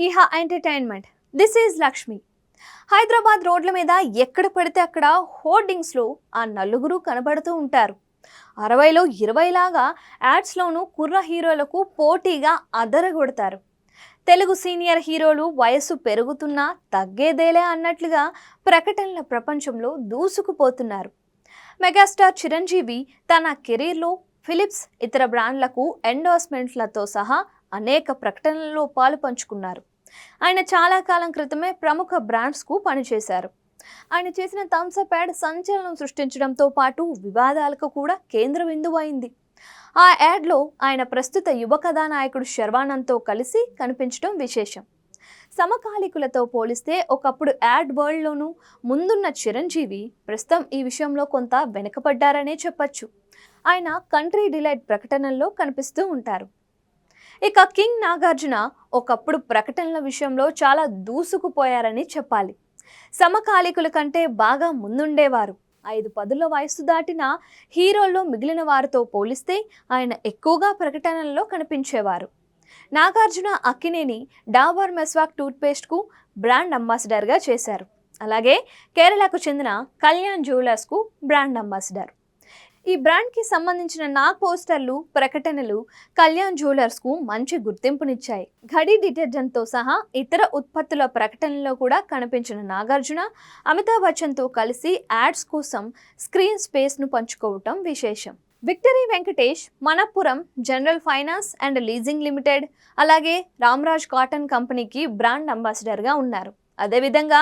ఈహా entertainment. This is Lakshmi. Hyderabad రోడ్ల మీద ఎక్కడ పడితే అక్కడ హోర్డింగ్స్లో ఆ నలుగురు కనబడుతూ ఉంటారు. 60లో 20 లాగా యాడ్స్లోనూ కుర్ర హీరోలకు పోటీగా అదరగొడతారు. తెలుగు సీనియర్ హీరోలు వయస్సు పెరుగుతున్నా తగ్గేదేలే అన్నట్లుగా ప్రకటనల ప్రపంచంలో దూసుకుపోతున్నారు. మెగాస్టార్ చిరంజీవి తన కెరీర్లో ఫిలిప్స్ ఇతర బ్రాండ్లకు ఎండోర్స్మెంట్లతో సహా అనేక ప్రకటనలలో పాలు పంచుకున్నారు. ఆయన చాలా కాలం క్రితమే ప్రముఖ బ్రాండ్స్కు పనిచేశారు. ఆయన చేసిన థమ్సప్ యాడ్ సంచలనం సృష్టించడంతో పాటు వివాదాలకు కూడా కేంద్ర బిందువు అయింది. ఆ యాడ్లో ఆయన ప్రస్తుత యువ కథానాయకుడు శర్వానంద్తో కలిసి కనిపించడం విశేషం. సమకాలీకులతో పోలిస్తే ఒకప్పుడు యాడ్ వరల్డ్లోనూ ముందున్న చిరంజీవి ప్రస్తుతం ఈ విషయంలో కొంత వెనుకబడ్డారనే చెప్పచ్చు. ఆయన కంట్రీ డిలైట్ ప్రకటనల్లో కనిపిస్తూ ఉంటారు. ఇక కింగ్ నాగార్జున ఒకప్పుడు ప్రకటనల విషయంలో చాలా దూసుకుపోయారని చెప్పాలి. సమకాలీకుల కంటే బాగా ముందుండేవారు. 5 పదుల వయస్సు దాటిన హీరోల్లో మిగిలిన వారితో పోలిస్తే ఆయన ఎక్కువగా ప్రకటనల్లో కనిపించేవారు. నాగార్జున అక్కినేని డాబర్ మెస్వాక్ టూత్పేస్ట్కు బ్రాండ్ అంబాసిడర్గా చేశారు. అలాగే కేరళకు చెందిన కళ్యాణ్ జ్యువెలర్స్కు బ్రాండ్ అంబాసిడర్. ఈ బ్రాండ్కి సంబంధించిన పోస్టర్లు, ప్రకటనలు కళ్యాణ్ జ్యువెలర్స్కు మంచి గుర్తింపునిచ్చాయి. ఘడి డిటర్జెంట్తో సహా ఇతర ఉత్పత్తుల ప్రకటనలో కూడా కనిపించిన నాగార్జున అమితాబ్ బచ్చన్తో కలిసి యాడ్స్ కోసం స్క్రీన్ స్పేస్ను పంచుకోవటం విశేషం. Victory Venkatesh Manappuram, general finance and leasing limited, అలాగే రామ్రాజ్ కాటన్ కంపెనీకి బ్రాండ్ అంబాసిడర్గా ఉన్నారు. అదేవిధంగా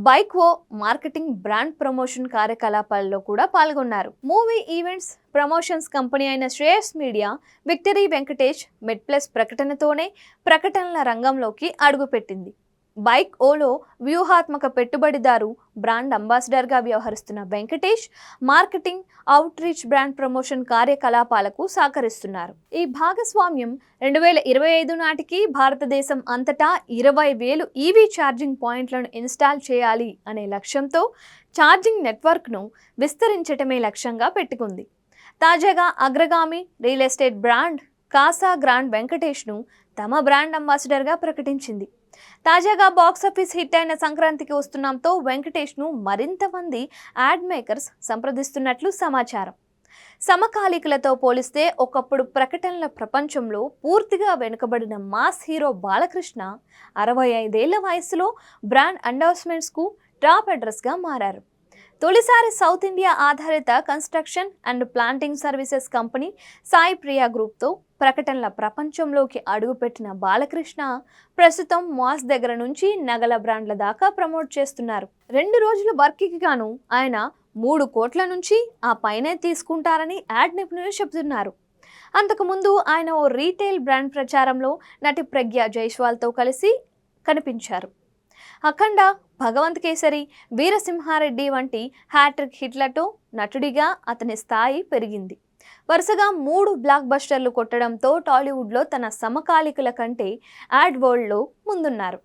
బైక్వో మార్కెటింగ్, బ్రాండ్ ప్రమోషన్ కార్యకలాపాల్లో కూడా పాల్గొన్నారు. మూవీ ఈవెంట్స్ ప్రమోషన్స్ కంపెనీ అయిన శ్రేయస్ మీడియా విక్టరీ వెంకటేష్ మెడ్ప్లస్ ప్రకటనతోనే ప్రకటనల రంగంలోకి అడుగుపెట్టింది. బైక్ ఓలో వ్యూహాత్మక పెట్టుబడిదారు, బ్రాండ్ అంబాసిడర్గా వ్యవహరిస్తున్న Venkatesh marketing, out reach, brand promotion కార్యకలాపాలకు సహకరిస్తున్నారు. ఈ భాగస్వామ్యం 2025 నాటికి భారతదేశం అంతటా 20,000 ఈవీ ఛార్జింగ్ పాయింట్లను ఇన్స్టాల్ చేయాలి అనే లక్ష్యంతో ఛార్జింగ్ నెట్వర్క్ను విస్తరించటమే లక్ష్యంగా పెట్టుకుంది. తాజాగా అగ్రగామి real estate brand Kasa grand వెంకటేష్ను తమ బ్రాండ్ అంబాసిడర్గా ప్రకటించింది. తాజాగా బాక్సాఫీస్ హిట్ అయిన సంక్రాంతికి వస్తున్నాంతో వెంకటేష్ను మరింత మంది యాడ్ మేకర్స్ సంప్రదిస్తున్నట్లు సమాచారం. సమకాలీకులతో పోలిస్తే ఒకప్పుడు ప్రకటనల ప్రపంచంలో పూర్తిగా వెనుకబడిన మాస్ హీరో బాలకృష్ణ 65 ఏళ్ల వయసులో బ్రాండ్ ఎండోర్స్మెంట్స్కు టాప్ అడ్రస్గా మారారు. తొలిసారి సౌత్ ఇండియా ఆధారిత construction and planting services company Sai Priya గ్రూప్తో ప్రకటనల ప్రపంచంలోకి అడుగుపెట్టిన బాలకృష్ణ ప్రస్తుతం మాస్ దగ్గర నుంచి నగల బ్రాండ్ల దాకా ప్రమోట్ చేస్తున్నారు. 2 రోజుల వర్క్కి గాను ఆయన 3 కోట్ల నుంచి ఆ పైనే తీసుకుంటారని యాడ్ నిపుణులు చెబుతున్నారు. అంతకుముందు ఆయన ఓ రీటైల్ బ్రాండ్ ప్రచారంలో నటి ప్రజ్ఞ జైస్వాల్తో కలిసి కనిపించారు. అఖండ, భగవంత్ కేసరి, వీరసింహారెడ్డి వంటి హ్యాట్రిక్ హిట్లతో నటుడిగా అతని స్థాయి పెరిగింది. వరుసగా 3 బ్లాక్ బస్టర్లు కొట్టడంతో టాలీవుడ్లో తన సమకాలీకుల కంటే యాడ్ వరల్డ్లో ముందున్నారు.